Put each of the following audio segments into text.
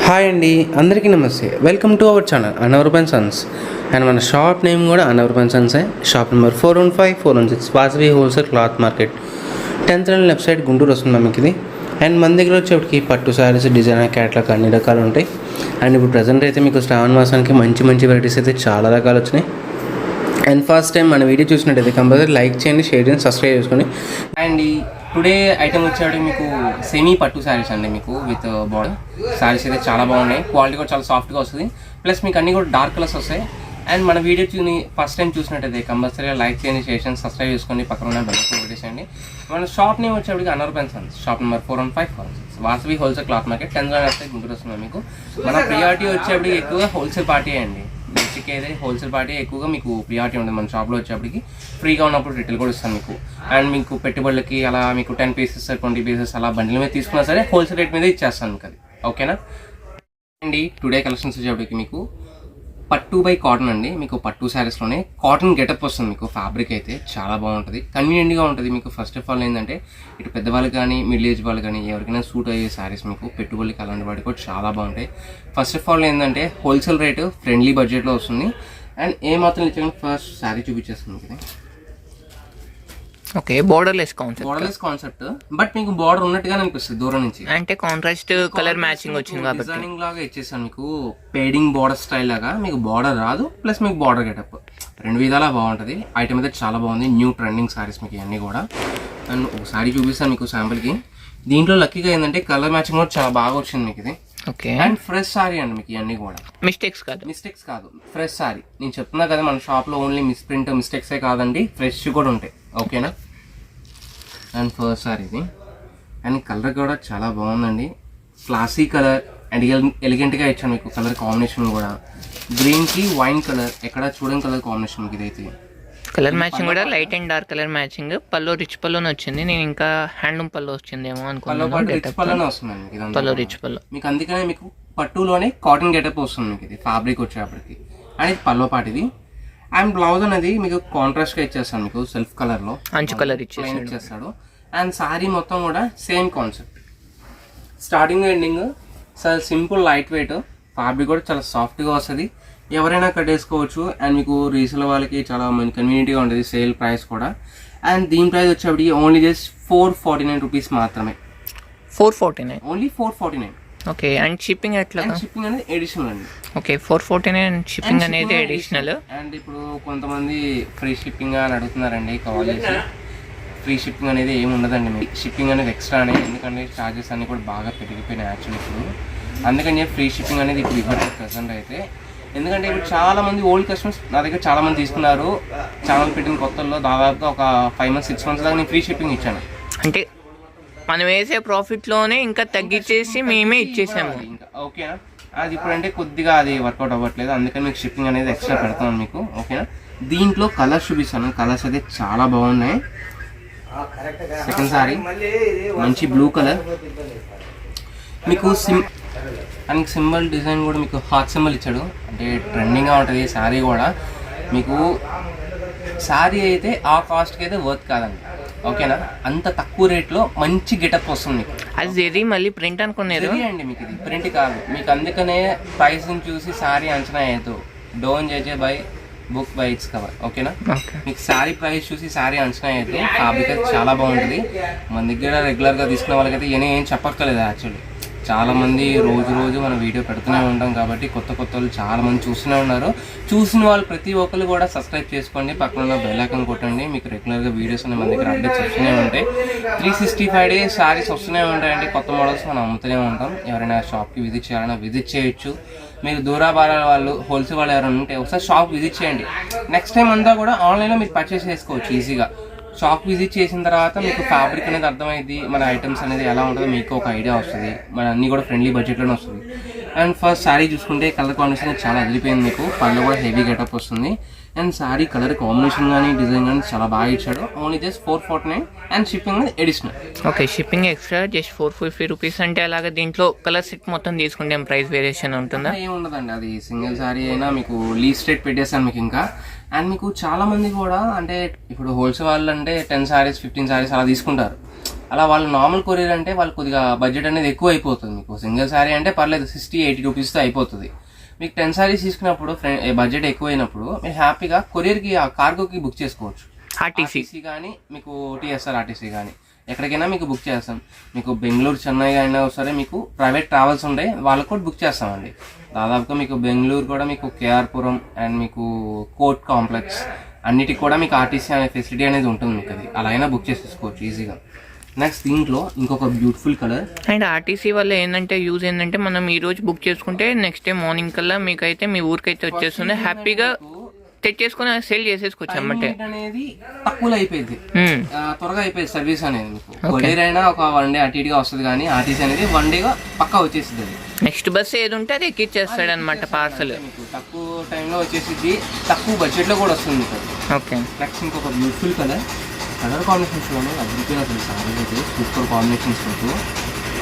Hi అండి, అందరికీ నమస్తే. Welcome to our channel Anavarapan sons. And మన షాప్ నేమ్ కూడా అనవరపన్ సన్సే. Shop number 415, 416 Vasavi wholesale cloth market, 10th line left side Guntur వస్తుంది మీకు ఇది. అండ్ మన దగ్గర వచ్చేప్పటికి పట్టు శారీస్, డిజైనర్ క్యాట్లాగ్ అన్ని రకాలు ఉంటాయి. అండ్ ఇప్పుడు ప్రజెంట్ అయితే మీకు శ్రావణ మాసానికి మంచి వెరైటీస్ అయితే చాలా రకాలు వచ్చినాయి. అండ్ ఫస్ట్ టైం మన వీడియో చూసినట్టయితే కంపల్సరీ లైక్ చేయండి, షేర్ చేయండి, సబ్స్క్రైబ్ చేసుకోండి. అండ్ టుడే ఐటమ్ వచ్చేవాడు మీకు సెమీ పట్టు శారీస్ అండి, మీకు విత్ బార్డర్ శారీస్ అయితే చాలా బాగున్నాయి. క్వాలిటీ కూడా చాలా సాఫ్ట్గా వస్తుంది. ప్లస్ మీకు అన్ని కూడా డార్క్ కలర్స్ వస్తాయి. అండ్ మన వీడియో ఫస్ట్ టైం చూసినట్టయితే కంపల్సరీగా లైక్ చేయండి, షేర్ చేయండి, సబ్స్క్రైబ్ చేసుకోండి, పక్కన ఉన్న బెల్ ఐకాన్ పెట్టేసేయండి. మన షాప్ నేమ్ వచ్చేప్పటికి Anavarapan sons, shop number 415, 416 Vasavi wholesale cloth market, 10th line వస్తే గుంటూరు వస్తుంది మీకు. మన ప్రియారిటీ వచ్చేప్పటికి ఎక్కువగా హోల్సేల్ పార్టీ అండి. బేసిక్ అయితే హోల్సేల్ పార్టీ ఎక్కువగా మీకు ప్రియారిటీ ఉంటుంది. మన షాప్లో వచ్చేప్పటికి ఫ్రీగా ఉన్నప్పుడు రిటైల్ కూడా ఇస్తాను మీకు. అండ్ మీకు పెట్టుబడులకి అలా మీకు 10 pieces 20 pieces అలా బండిల మీద తీసుకున్నా సరే హోల్సేల్ రేట్ మీద ఇచ్చేస్తాను మీకు అది, ఓకేనా అండి. టుడే కలెక్షన్స్ వచ్చేప్పటికి మీకు పట్టు బై కాటన్ అండి. మీకు పట్టు శారీస్లోనే కాటన్ గెటప్ వస్తుంది మీకు. ఫ్యాబ్రిక్ అయితే చాలా బాగుంటుంది, కన్వీనియంట్గా ఉంటుంది మీకు. ఫస్ట్ ఆఫ్ ఆల్ ఏంటంటే ఇటు పెద్దవాళ్ళు కానీ మిడిల్ ఏజ్ వాళ్ళు కానీ ఎవరికైనా సూట్ అయ్యే శారీస్ మీకు పెట్టుబడికి అలాంటి వాటికి కూడా చాలా బాగుంటాయి. ఫస్ట్ ఆఫ్ ఆల్ ఏంటంటే హోల్సేల్ రేటు ఫ్రెండ్లీ బడ్జెట్లో వస్తుంది. అండ్ ఏ మాత్రం ఇచ్చాక ఫస్ట్ శారీ చూపించేస్తుంది మీకు. ఓకే, బోర్డర్లెస్ కాన్సెప్ట్ బట్ మీకు బార్డర్ ఉన్నట్టుగా అనిపిస్తుంది దూరం నుంచి. అంటే కాంట్రాస్ట్ కలర్ మ్యాచింగ్ వచ్చింది కాబట్టి డిజైనింగ్ లాగా ఇచ్చేసాను మీకు. పేడింగ్ బార్డర్ స్టైల్ లాగా మీకు బార్డర్ రాదు, ప్లస్ మీకు బార్డర్ గెటప్ రెండు విధాలా బాగుంటుంది. ఐటమ్ అయితే చాలా బాగుంది, న్యూ ట్రెండింగ్ సారీస్ మీకు ఇవన్నీ కూడా. అండ్ ఒక సారీ చూపిస్తాను మీకు శాంపుల్కి. దీంట్లో లక్కీగా ఏంటంటే కలర్ మ్యాచింగ్ కూడా చాలా బాగా వచ్చింది మీకు ఇది. ఓకే, అండ్ ఫ్రెష్ సారీ అండి మీకు ఇవన్నీ కూడా. మిస్టేక్స్ కాదు, ఫ్రెష్ సారీ. నేను చెప్తున్నా కదా మన షాప్లో ఓన్లీ మిస్ప్రింట్ మిస్టేక్సే కాదండి, ఫ్రెష్ కూడా ఉంటాయి, ఓకేనా. అండ్ ఫస్ట్ సారీ ఇది. అండ్ కలర్ కూడా చాలా బాగుందండి, క్లాసీ కలర్ అండ్ ఎలిగెంట్గా ఇచ్చాను మీకు. కలర్ కాంబినేషన్ కూడా గ్రీన్కి వైన్ కలర్, ఎక్కడ చూడని కలర్ కాంబినేషన్ మీకు ఇదైతే. కలర్ మ్యాచింగ్ కూడా light and dark colour matching. పల్లో రిచ్ పల్లోనే వచ్చింది. నేను ఇంకా హ్యాండ్లూమ్ పల్లో వచ్చిందేమో అనుకున్నాను. రిచ్ పల్లో మీకు. అందుకనే మీకు పట్టులోనే కాటన్ గెటప్ వస్తుంది మీకు ఇది ఫ్యాబ్రిక్ వచ్చేప్పటికి. అండ్ ఇది పల్లో పాటు ఇది. అండ్ బ్లౌజ్ అనేది మీకు కాంట్రాస్ట్ గా ఇచ్చేస్తాను మీకు, సెల్ఫ్ కలర్ లో మంచి కలర్ ఇచ్చేస్తాడు. అండ్ సారీ మొత్తం కూడా సేమ్ కాన్సెప్ట్, స్టార్టింగ్ ఎండింగ్ చాలా సింపుల్ లైట్ వెయిట్. ఫ్యాబ్రిక్ కూడా చాలా సాఫ్ట్ గా వస్తుంది, ఎవరైనా కట్టేసుకోవచ్చు. అండ్ మీకు రీసేల్ వాళ్ళకి చాలా మంచి కన్వీనియంట్గా ఉంటుంది. సేల్ ప్రైస్ కూడా. అండ్ దీని ప్రైస్ వచ్చేప్పటికి ఓన్లీ జస్ట్ 449 రూపీస్ మాత్రమే. 449 ఓన్లీ 449. ఓకే, అండ్ షిప్పింగ్ ఎట్లా? షిప్పింగ్ అనేది ఎడిషనల్ అండి. ఓకే, 449 షిప్పింగ్ అనేది అడిషనల్. అండ్ ఇప్పుడు కొంతమంది ఫ్రీ షిప్పింగ్ అని అడుగుతున్నారండి కాల్ చేసి. ఫ్రీ షిప్పింగ్ అనేది ఏమి ఉండదండి మీకు. షిప్పింగ్ అనేది ఎక్స్ట్రానే, ఎందుకంటే ఛార్జెస్ అన్ని కూడా బాగా పెరిగిపోయినాయి యాక్చువల్లీ ఇప్పుడు. అందుకని ఫ్రీ షిప్పింగ్ అనేది ఇప్పుడు ఇవ్వట్లేదు ప్రెసెంట్ అయితే. ఎందుకంటే ఇప్పుడు చాలా మంది ఓల్డ్ కస్టమర్స్ నా దగ్గర చాలా మంది తీసుకున్నారు. ఛానల్ పెట్టిన కొత్తల్లో దాదాపుగా ఒక 5 months 6 months దాకా నేను ఫ్రీ షిప్పింగ్ ఇచ్చాను. అంటే మనం వేసే ప్రాఫిట్లోనే ఇంకా తగ్గించేసి మేమే ఇచ్చేసాము ఇంకా, ఓకేనా. అది ఇప్పుడు అంటే కొద్దిగా అది వర్కౌట్ అవ్వట్లేదు, అందుకని మీకు షిప్పింగ్ అనేది ఎక్స్ట్రా పెడతాను మీకు, ఓకేనా. దీంట్లో కలర్స్ చూపిస్తాను. కలర్స్ అయితే చాలా బాగున్నాయి. సెకండ్ సారీ మంచి బ్లూ కలర్ మీకు. అండ్ సింబల్ డిజైన్ కూడా మీకు హార్ట్ సింబల్ ఇచ్చాడు, అంటే ట్రెండింగ్గా ఉంటుంది శారీ కూడా మీకు. శారీ అయితే ఆ కాస్ట్కి అయితే వర్త్ కాదండి, ఓకేనా. అంత తక్కువ రేట్లో మంచి గెటప్ వస్తుంది మీకు. అది జరీ మళ్ళీ ప్రింట్ అనుకున్నారు అండి మీకు. ఇది ప్రింట్ కాదు మీకు, అందుకనే ప్రైస్ని చూసి శారీ అంచనా వేయద్దు. Don't judge by book by its cover, ఓకేనా. మీకు శారీ ప్రైస్ చూసి శారీ అంచనా వేయద్దు. ఫ్యాబ్రిక్ అయితే చాలా బాగుంటుంది. మన దగ్గర రెగ్యులర్గా తీసుకునే వాళ్ళకైతే ఏం చెప్పక్కర్లేదు యాక్చువల్లీ. చాలా మంది రోజు మన వీడియో పెడుతూనే ఉంటాం కాబట్టి కొత్త వాళ్ళు చాలా మంది చూస్తూనే ఉన్నారు. చూసిన వాళ్ళు ప్రతి ఒక్కరు కూడా సబ్స్క్రైబ్ చేసుకోండి, పక్కన ఉన్న బెల్ ఐకాన్ కొట్టండి. మీకు రెగ్యులర్గా వీడియోస్ అనే మన దగ్గర అప్డేట్స్ వస్తూనే ఉంటాయి. 365 days శారీస్ వస్తూనే ఉంటాయండి. కొత్త మోడల్స్ మనం అమ్ముతూనే ఉంటాం. ఎవరైనా షాప్కి విజిట్ చేయాలన్నా విజిట్ చేయొచ్చు. మీరు దూరాభారాల వాళ్ళు హోల్సేల్ వాళ్ళు ఎవరైనా ఉంటే ఒకసారి షాప్ విజిట్ చేయండి. నెక్స్ట్ టైం అంతా కూడా ఆన్లైన్లో మీరు పర్చేస్ చేసుకోవచ్చు ఈజీగా. షాప్ విజిట్ చేసిన తర్వాత మీకు ఫ్యాబ్రిక్ అనేది అర్థమైంది, మన ఐటమ్స్ అనేది ఎలా ఉంటుందో మీకు ఒక ఐడియా వస్తుంది. మన అన్నీ కూడా ఫ్రెండ్లీ బడ్జెట్లోనే వస్తుంది. అండ్ ఫస్ట్ శారీ చూసుకుంటే కలర్ కాంబినేషన్ చాలా అదిరిపోయింది మీకు. పళ్ళు కూడా హెవీ గెటప్ వస్తుంది. అండ్ శారీ కలర్ కాంబినేషన్ కానీ డిజైన్ కానీ చాలా బాగా ఇచ్చాడు. ఓన్లీ జస్ట్ 449 అండ్ షిప్పింగ్ అనేది additional. Okay, shipping extra just 450 rupees. అంటే అలాగే దీంట్లో కలర్ సెట్ మొత్తం తీసుకుంటే ప్రైస్ వేరియేషన్ ఉంటుందా? ఏముండదండి, అది సింగిల్ శారీ అయినా మీకు లీస్ట్ రేట్ పెట్టేస్తాను మీకు ఇంకా. అండ్ మీకు చాలా మంది కూడా అంటే ఇప్పుడు హోల్సేల్ వాళ్ళు అంటే 10 sarees 15 sarees అలా తీసుకుంటారు. అలా వాళ్ళు నార్మల్ కొరియర్ అంటే వాళ్ళు కొద్దిగా బడ్జెట్ అనేది ఎక్కువ అయిపోతుంది. మీకు సింగిల్ శారీ అంటే పర్లేదు 60-80 రూపీస్తో అయిపోతుంది. మీకు 10 శారీస్ తీసుకున్నప్పుడు బడ్జెట్ ఎక్కువ అయినప్పుడు మీరు హ్యాపీగా కొరియర్కి ఆ కార్గోకి బుక్ చేసుకోవచ్చు. ఆర్టీసీ కానీ మీకు టీఎస్ఆర్ ఆర్టీసీ కానీ ఎక్కడికైనా మీకు బుక్ చేస్తాం. మీకు బెంగళూరు చెన్నై అయినా సరే మీకు ప్రైవేట్ ట్రావెల్స్ ఉంటాయి, వాళ్ళకు కూడా బుక్ చేస్తామండి. దాదాపుగా మీకు బెంగళూరు కూడా మీకు కేఆర్పురం అండ్ మీకు కోర్ట్ కాంప్లెక్స్ అన్నిటికి కూడా మీకు ఆర్టీసీ అనే ఫెసిలిటీ అనేది ఉంటుంది. మీకు అది అలా అయినా బుక్ చేసేసుకోవచ్చు ఈజీగా. నెక్స్ట్ దీంట్లో ఇంకొక బ్యూటిఫుల్ కలర్. అండ్ ఆర్టీసీ వల్ల ఏంటంటే యూజ్ ఏంటంటే మనం ఈ రోజు బుక్ చేసుకుంటే నెక్స్ట్ డే మార్నింగ్ కల్లా మీకైతే మీ ఊరికైతే వచ్చేస్తుంది. హ్యాపీగా తెచ్చేసుకుని సేల్ చేసేసుకోవచ్చు అన్నమాట. అనేది తక్కువలో అయిపోయింది, త్వరగా అయిపోయింది సర్వీస్ అనేది. మీకు కొరియర్ అయినా ఒక 1 డే అటు ఇటుగా వస్తుంది, కానీ ఆర్టీసీ అనేది 1 డేగా పక్కా వచ్చేసింది. అది నెక్స్ట్ బస్ ఏది ఉంటే అది ఎక్కిచ్చేస్తాడు అనమాట పార్సల్. మీకు తక్కువ టైంలో వచ్చేసింది, తక్కువ బడ్జెట్లో కూడా వస్తుంది మీకు. ఓకే. నెక్స్ట్ ఇంకొక బ్యూటిఫుల్ కలర్ కాంబినేషన్స్ లోనే అదిరిపోయిన సారీ అయితే సూపర్ కాంబినేషన్స్ మీకు.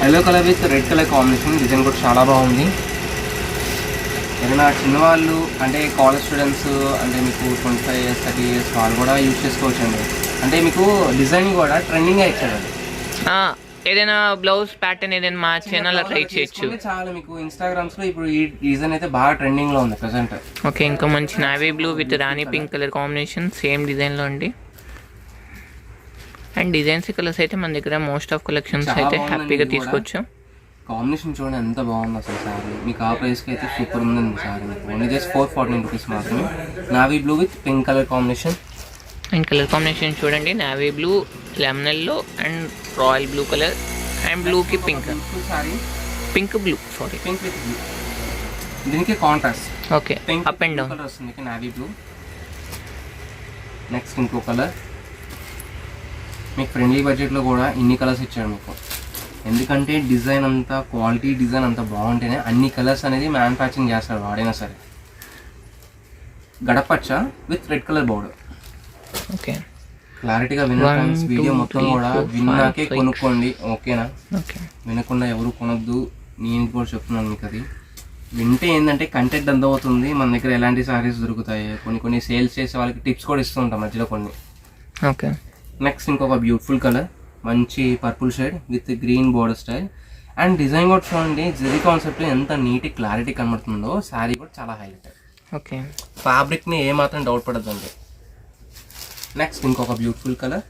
Yellow colour with red colour combination, design కూడా చాలా బాగుంది. ఏదైనా చిన్నవాళ్ళు అంటే కాలేజ్ స్టూడెంట్స్ అంటే మీకు 25 years 30 years వాళ్ళు కూడా యూజ్ చేసుకోవచ్చు అండి. అంటే మీకు డిజైన్ కూడా ట్రెండింగ్గా ఇచ్చారు. ఏదైనా బ్లౌజ్ ప్యాటర్న్ ఏదైనా మార్చేనా అలా ట్రై చేయొచ్చు. చాలా మీకు ఇన్స్టాగ్రామ్స్ లో ఇప్పుడు ఈ డిజైన్ అయితే బాగా ట్రెండింగ్ లో ఉంది ప్రెసెంట్. ఓకే. ఇంకా మంచి navy blue with Rani pink colour combination same design లో అండి. అండ్ డిజైన్స్ కలర్స్ అయితే మన దగ్గర మోస్ట్ ఆఫ్ కలెక్షన్స్ అయితే హ్యాపీగా తీసుకోవచ్చు. కాంబినేషన్ చూడండి ఎంత బాగుంది అసలు సారీ. మీకు ఆ ప్రైస్కి అయితే సూపర్ ఉందండి సారీ. మీకు ఓన్లీ జస్ట్ 449 రూపీస్ మాత్రమే. Navy blue with pink colour combination. And colour combination చూడండి, navy blue, lemon yellow and royal blue colour and బ్లూకి pink. Pink blue sari pink with blue, దీనికి contrast. Okay. Up and down colour వస్తుంది navy blue. Next ఇంకో colour. మీకు friendly బడ్జెట్లో కూడా ఇన్ని colours ఇచ్చాడు మీకు. ఎందుకంటే డిజైన్ అంతా క్వాలిటీ డిజైన్ అంతా బాగుంటేనే అన్ని కలర్స్ అనేది మ్యానుఫ్యాక్చరింగ్ చేస్తారు వాడైనా సరే. గడపచ్చ with red colour border. Okay. క్లారిటీగా వినండి వీడియో మొత్తం కూడా విన్నాకే కొనుక్కోండి, ఓకేనా? ఓకే. వినకుండా ఎవరు కొనొద్దు, నేను కూడా చెప్తున్నాను మీకు. అది వింటే ఏంటంటే కంటెంట్ ఎంత అవుతుంది, మన దగ్గర ఎలాంటి సారీస్ దొరుకుతాయి, కొన్ని సేల్స్ చేసే వాళ్ళకి టిప్స్ కూడా ఇస్తూ ఉంటాం మధ్యలో కొన్ని. ఓకే. నెక్స్ట్ ఇంకొక బ్యూటిఫుల్ కలర్, మంచి purple shade with green border style. And design కూడా చూడండి, జెరీ కాన్సెప్ట్ ఎంత నీట్ క్లారిటీ కనబడుతుందో. శారీ కూడా చాలా హైలైట్. ఓకే. ఫ్యాబ్రిక్ని ఏమాత్రం డౌట్ పడద్దండి. నెక్స్ట్ ఇంకొక beautiful colour,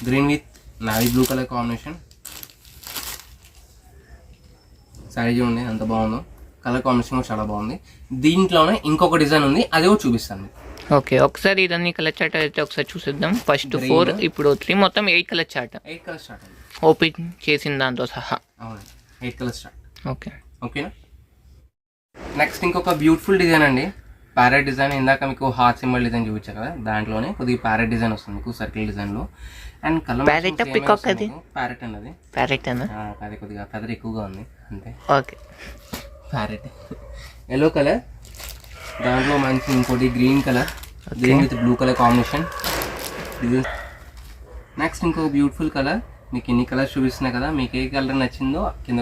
green with navy blue colour combination. Sari చూడండి ఎంత బాగుందో, కలర్ కాంబినేషన్ కూడా చాలా బాగుంది. దీంట్లోనే ఇంకొక డిజైన్ ఉంది, అది కూడా చూపిస్తాను మీకు. ఓకే. ఒకసారి ఇదన్నీ కలర్ చార్ట్ అయితే ఒకసారి చూసిద్దాం. ఫస్ట్ 4, ఇప్పుడు 3, మొత్తం 8 కలర్ చార్ట్. 8 కలర్ స్టార్ట్ అండి, ఓపెన్ చేసిన దాంతో సహా. అవునండి, 8 కలర్ స్టార్ట్. ఓకే. ఓకేనా? నెక్స్ట్ ఇంకొక బ్యూటిఫుల్ డిజైన్ అండి, ప్యారెట్ డిజైన్. ఇందాక మీకు హార్ట్ సింబల్ డిజైన్ చూపించా కదా, దాంట్లోనే కొద్దిగా ప్యారెట్ డిజైన్ వస్తుంది మీకు సర్కిల్ డిజైన్లో. అండ్ కలర్ ప్యారెట్ పికాక్, అది ప్యారెట్ అన్నది ప్యారెట్ అన్న, అది కొద్దిగా ఫెదర్ ఎక్కువగా ఉంది అంతే. ఓకే. ప్యారెట్ ఎల్లో కలర్, దాంట్లో మంచి ఇంకోటి green colour, green with blue colour combination. Next ఇంకొక బ్యూటిఫుల్ కలర్. మీకు ఇన్ని కలర్స్ చూపిస్తున్నాయి కదా, మీకు ఏ కలర్ నచ్చిందో కింద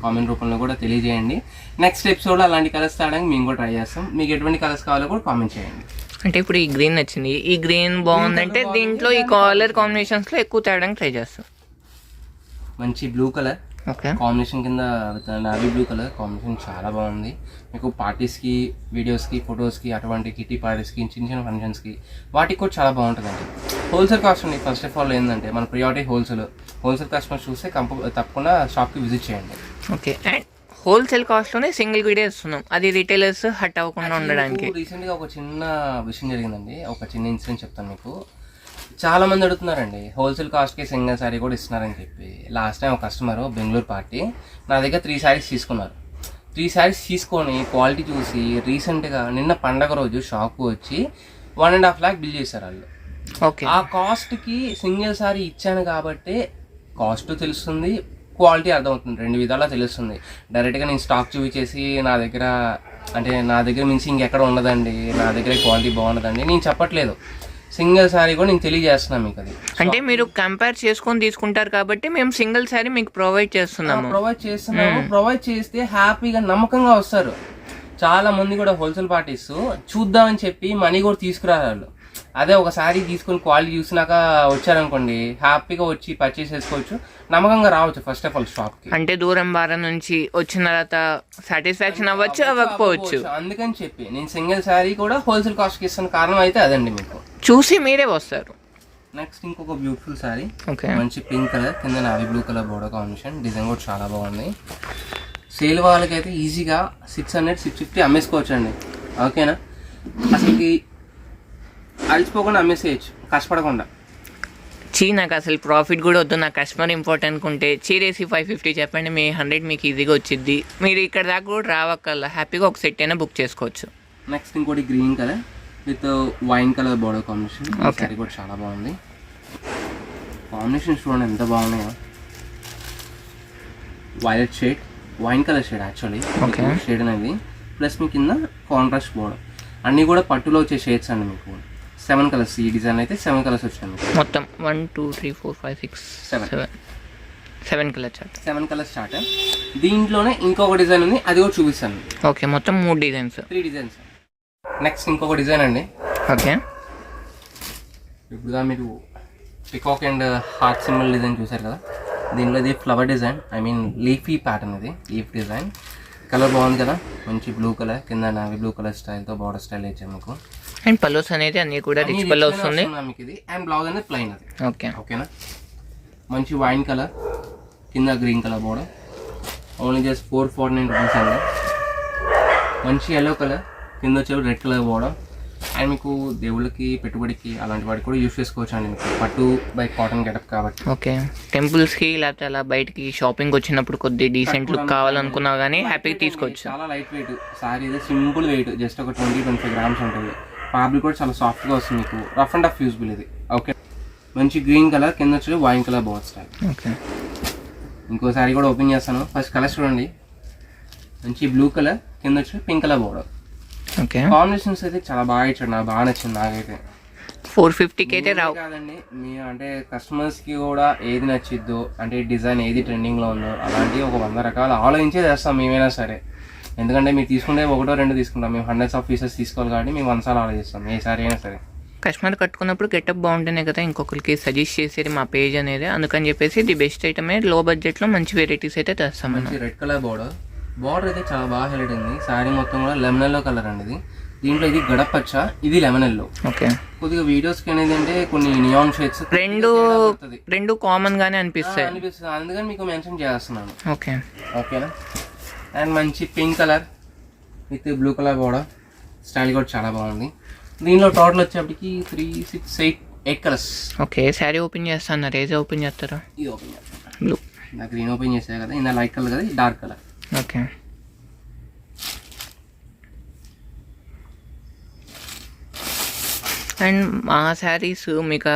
కామెంట్ రూపంలో కూడా తెలియజేయండి. నెక్స్ట్ ఎపిసోడ్లో అలాంటి కలర్స్ తేడానికి మేము కూడా ట్రై చేస్తాం. మీకు ఎటువంటి కలర్స్ కావాలో కూడా కామెంట్ చేయండి. అంటే ఇప్పుడు ఈ గ్రీన్ నచ్చింది, ఈ గ్రీన్ బాగుందంటే దీంట్లో ఈ కలర్ కాంబినేషన్స్లో ఎక్కువ తేడానికి ట్రై చేస్తాం. మంచి బ్లూ కలర్ ఓకే కాంబినేషన్ కింద నావీ బ్లూ కలర్ కాంబినేషన్ చాలా బాగుంది. మీకు పార్టీస్కి, వీడియోస్కి, ఫొటోస్కి, అటువంటి కిటీ పార్టీస్కి, చిన్న ఫంక్షన్స్కి వాటికి కూడా చాలా బాగుంటుందండి. హోల్సేల్ కాస్ట్ ఉంది. ఫస్ట్ ఆఫ్ ఆల్ ఏంటంటే మన ప్రియారిటీ హోల్సేల్ కస్టమర్స్ చూస్తే తప్పకుండా షాప్కి విజిట్ చేయండి. ఓకే. అండ్ హోల్సేల్ కాస్ట్లోనే సింగిల్ వీడియో ఇస్తున్నాం, అది రీటైలర్స్ హట్ అవ్వకుండా ఉండడానికి. రీసెంట్గా ఒక చిన్న విషయం జరిగిందండి, ఒక చిన్న ఇన్సిడెంట్ చెప్తాను మీకు. చాలా మంది అడుగుతున్నారండి హోల్సేల్ కాస్ట్కి సింగిల్ శారీ కూడా ఇస్తున్నారని చెప్పి. లాస్ట్ టైం ఒక కస్టమర్ బెంగళూరు పార్టీ నా దగ్గర 3 శారీస్ తీసుకున్నారు. 3 శారీస్ తీసుకొని క్వాలిటీ చూసి రీసెంట్గా నిన్న పండగ రోజు షాప్కి వచ్చి 1.5 lakh బిల్ చేశారు వాళ్ళు. ఓకే. ఆ కాస్ట్కి సింగిల్ శారీ ఇచ్చాను కాబట్టి కాస్ట్ తెలుస్తుంది, క్వాలిటీ అర్థమవుతుంది, 2 విధాలా తెలుస్తుంది. డైరెక్ట్గా నేను స్టాక్ చూపించేసి నా దగ్గర మించి ఇంకెక్కడ ఉండదండి, నా దగ్గర క్వాలిటీ బాగుండదండి నేను చెప్పట్లేదు. సింగిల్ శారీ కూడా నేను తెలియజేస్తున్నాను మీకు. అది అంటే మీరు కంపేర్ చేసుకొని తీసుకుంటారు కాబట్టి మేము సింగిల్ శారీ మీకు ప్రొవైడ్ చేస్తున్నాము. ప్రొవైడ్ చేస్తే హ్యాపీగా నమ్మకంగా వస్తారు. చాలా మంది కూడా హోల్సేల్ పార్టీస్ చూద్దామని చెప్పి మనీ కూడా తీసుకురారు వాళ్ళు. అదే ఒక శారీ తీసుకుని క్వాలిటీ చూసినాక వచ్చారనుకోండి, హ్యాపీగా వచ్చి పర్చేస్ చేసుకోవచ్చు, నమ్మకంగా రావచ్చు ఫస్ట్ ఆఫ్ ఆల్ షాప్కి. అంటే దూరం భారం నుంచి వచ్చిన తర్వాత సాటిస్ఫాక్షన్ అవ్వచ్చు, అవ్వకపోవచ్చు. అందుకని చెప్పి నేను సింగిల్ శారీ కూడా హోల్సేల్ కాస్ట్కి ఇస్తున్న కారణం అయితే అదండి. మీకు చూసి మీరే వస్తారు. నెక్స్ట్ ఇంకొక బ్యూటిఫుల్ శారీ, ఓకే, మంచి పింక్ కలర్ కింద navy blue colour border combination, design కూడా చాలా బాగుంది. సేల్ వాళ్ళకైతే ఈజీగా 600-650 అమ్మేసుకోవచ్చు అండి. ఓకేనా, అసలుకి అలసిపోకుండా అమ్మేసేయచ్చు కష్టపడకుండా. నాకు అసలు ప్రాఫిట్ కూడా వద్దు, నా కస్టమర్ ఇంపార్టెంట్ అనుకుంటే చీరేసి 550 చెప్పండి, మీ 100 మీకు ఈజీగా వచ్చింది. మీరు ఇక్కడ దాకా కూడా రావక్కల్లా, హ్యాపీగా ఒక సెట్ అయినా బుక్ చేసుకోవచ్చు. నెక్స్ట్ ఇంకోటి green colour with wine colour border combination, sari కూడా చాలా బాగుంది. కాంబినేషన్ చూడండి ఎంత బాగున్నాయో. Violet shade, wine colour shade actually shade అనేది, ప్లస్ మీ కింద కాంట్రాస్ట్ బోర్డర్. అన్నీ కూడా పట్టులో వచ్చే షేడ్స్ అండి. మీకు 7 కలర్స్, ఈ డిజైన్ అయితే 7 కలర్స్ వచ్చాయి మీకు. మొత్తం 1 2 3 4 5 6 7 కలర్ చార్ట్, 7 కలర్స్ చార్ట్. దీంట్లోనే ఇంకొక డిజైన్ ఉంది, అది కూడా చూపిస్తాను. ఓకే, మొత్తం 3 డిజైన్స్, 3 డిజైన్స్. నెక్స్ట్ ఇంకొక డిజైన్ అండి. ఓకే, ఇప్పుడుగా మీరు peacock and heart symbol design చూసారు కదా, దీనిలో ఇది flower design, I mean leafy pattern. ఇది లీఫ్ డిజైన్, కలర్ బాగుంది కదా, మంచి బ్లూ కలర్ కింద నావీ బ్లూ కలర్ స్టైల్తో బార్డర్ స్టైల్ ఇచ్చాము మీకు. అండ్ పల్లోస్ అనేది అన్ని కూడా రిచ్ పల్లో వస్తుంది మీకు ఇది. అండ్ బ్లౌజ్ అనేది ప్లెయిన్ అది. ఓకే, ఓకేనా, మంచి వైన్ కలర్ కింద green colour border, only just 449 rupees అండి. మంచి ఎల్లో కలర్ కింద వచ్చే రెడ్ కలర్ బోర్డర్. అండ్ మీకు దేవుళ్ళకి పెట్టుబడికి అలాంటి వాటికి కూడా యూస్ చేసుకోవచ్చు అండి. మీకు పట్టు బై కాటన్ గెటప్ కాబట్టి. ఓకే, టెంపుల్స్కి లేకపోతే అలా బయటికి షాపింగ్ వచ్చినప్పుడు కొద్దిగా డీసెంట్ లుక్ కావాలనుకున్నా కానీ హ్యాపీగా తీసుకోవచ్చు. చాలా లైట్ వెయిట్ సారీ, ఇది సింపుల్ వెయిట్, జస్ట్ ఒక 20-25 గ్రామ్స్ ఉంటుంది. ఫ్యాబ్రిక్ కూడా చాలా సాఫ్ట్గా వస్తుంది మీకు, రఫ్ అండ్ టఫ్ యూజబుల్ ఇది. ఓకే, మంచి గ్రీన్ కలర్ కింద వచ్చి wine colour border style. Okay, ఇంకో సారీ కూడా ఓపెన్ చేస్తాను. ఫస్ట్ కలర్ చూడండి, మంచి బ్లూ కలర్ కింద వచ్చి pink colour border. Okay, combinations అయితే చాలా బాగా ఇచ్చాడు, నాకు బాగా నచ్చింది. నాకైతే 450కి అయితే రావు కాదండి, మీ అంటే కస్టమర్స్కి కూడా ఏది నచ్చిద్దో, అంటే డిజైన్ ఏది ట్రెండింగ్లో ఉందో అలాంటివి ఒక 100 రకాలు ఆలోచించే చేస్తాం మేమైనా సరే. ఎందుకంటే మీరు తీసుకుంటే 1-2 తీసుకుంటాం, మేము హండ్రెడ్స్ ఆఫ్ పీసెస్ తీసుకోవాలి కాబట్టి మేము 100 సార్లు ఆలోచిస్తాం ఏ సారీ అయినా సరే. కస్టమర్ కట్టుకున్నప్పుడు గెటప్ బాగుంటేనే కదా ఇంకొకరికి సజెస్ట్ చేసేది మా పేజ్ అనేది. అందుకని చెప్పేసి ది బెస్ట్ ఐటమే, లో బడ్జెట్లో మంచి వెరైటీస్ అయితే తెస్తాం. మంచి రెడ్ కలర్ బార్డర్ అయితే చాలా బాగా హైలైట్ ఉంది. శారీ మొత్తం కూడా లెమన్ ఎల్లో కలర్ అండి. ఇది దీంట్లో ఇది గడపచ్చ, ఇది లెమన్ ఎల్లో. ఓకే, కొద్దిగా వీడియోస్కి అనేది అంటే కొన్ని నియాన్ షేడ్స్ రెండు కామన్ గానే అనిపిస్తుంది, అందుకని మీకు మెన్షన్ చేస్తున్నాను. ఓకే, ఓకేనా. అండ్ మంచి pink colour with blue colour border style కూడా చాలా బాగుంది. దీనిలో టోటల్ వచ్చేప్పటికి 3, 6, 8 కలర్స్. ఓకే, శారీ ఓపెన్ చేస్తాను, రేజ్ ఓపెన్ చేస్తారా? ఇది ఓపెన్ చేస్తాను. బ్లూ, నాకు గ్రీన్ ఓపెన్ చేసాయి కదా, ఇందా లైట్ కలర్ కదా, ఇది డార్క్ కలర్. ఓకే, అండ్ మా శారీస్ మీకు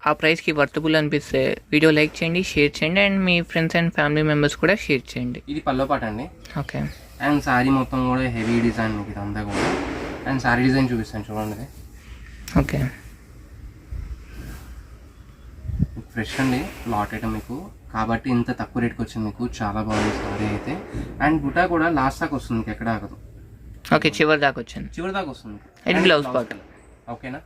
ఆ ప్రైస్కి వర్తబుల్ అనిపిస్తే వీడియో లైక్ చేయండి, షేర్ చేయండి, and me friends and family members కూడా షేర్ చేయండి. ఇది పల్లో పాట అండి. ఓకే, అండ్ శారీ మొత్తం కూడా హెవీ డిజైన్ మీకు ఇదంతా కూడా. అండ్ శారీ డిజైన్ చూపిస్తాను చూడండి. ఓకే, ఫ్రెష్ అండి, లాట్ ఐటమ్ మీకు కాబట్టి ఇంత తక్కువ రేట్కి వచ్చింది మీకు, చాలా బాగుంది శారీ అయితే. అండ్ బుటా కూడా లాస్ట్ దాకా వస్తుంది, మీకు ఎక్కడ ఆగదు. ఓకే, చివరి దాకా వచ్చింది, చివరి దాకా వస్తుంది. ఇది బ్లౌజ్ పార్ట్. ఓకేనా.